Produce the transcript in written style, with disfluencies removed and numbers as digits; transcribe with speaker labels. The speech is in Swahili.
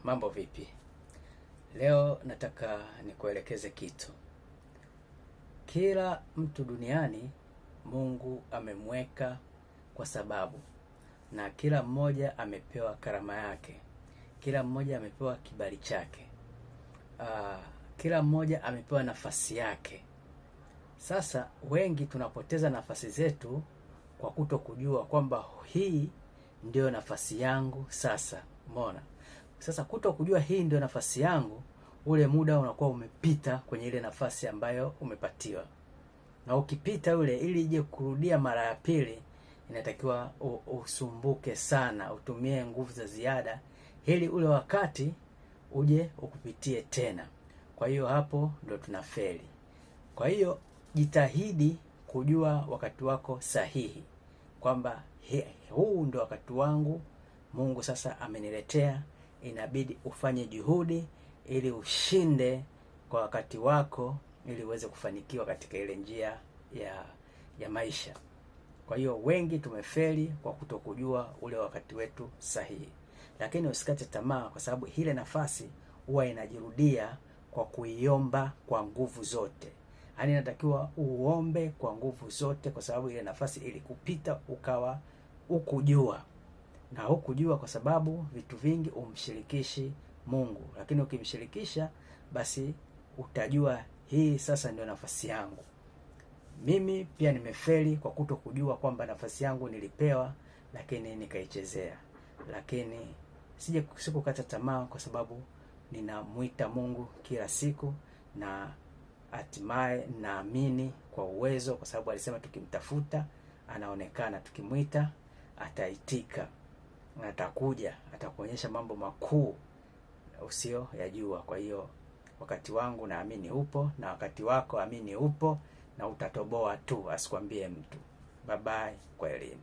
Speaker 1: Mambo vipi? Leo nataka nikuelekeze kitu. Kila mtu duniani Mungu amemweka kwa sababu, na kila mmoja amepewa karama yake. Kila mmoja amepewa kibali chake. Kila mmoja amepewa nafasi yake. Sasa wengi tunapoteza nafasi zetu kwa kutokujua kwamba hii ndio nafasi yangu sasa. Umeona? Sasa kutokujua hii ndio nafasi yangu, ule muda unakuwa umepita kwenye ile nafasi ambayo umepatiwa. Na ukipita ule, ili ije kurudia mara ya pili, inatakiwa usumbuke sana, utumie nguvu za ziada ili ule wakati uje ukupitie tena. Kwa hiyo hapo ndo tunafeli. Kwa hiyo jitahidi kujua wakati wako sahihi, kwamba huu ndo wakati wangu Mungu sasa ameniletea. Inabidi ufanye juhudi ili ushinde kwa wakati wako, ili uweze kufanikiwa katika ile njia ya maisha. Kwa hiyo wengi tumefeli kwa kutokujua ule wakati wetu sahihi. Lakini usikate tamaa, kwa sababu ile nafasi huwa inajirudia kwa kuiomba kwa nguvu zote. Yaani inatakiwa uombe kwa nguvu zote, kwa sababu ile nafasi ilikupita ukawa ukujua. Na hukujua kwa sababu vitu vingi umshirikishi Mungu. Lakini ukimshirikisha, basi utajua hii sasa ndio nafasi yangu. Mimi pia nimefeli kwa kutokujua kwamba nafasi yangu nilipewa, lakini nikaichezea. Lakini sikukata tamaa, kwa sababu ninamuita Mungu kila siku, na hatimaye naamini kwa uwezo, kwa sababu alisema tukimtafuta anaonekana, tukimuita ataitika, na atakuja, atakuonyesha mambo makuu usio yajua. Kwa hiyo wakati wangu naamini upo, na wakati wako amini upo, na utatoboa tu, asikwambie mtu. Bye bye, kwa elimu.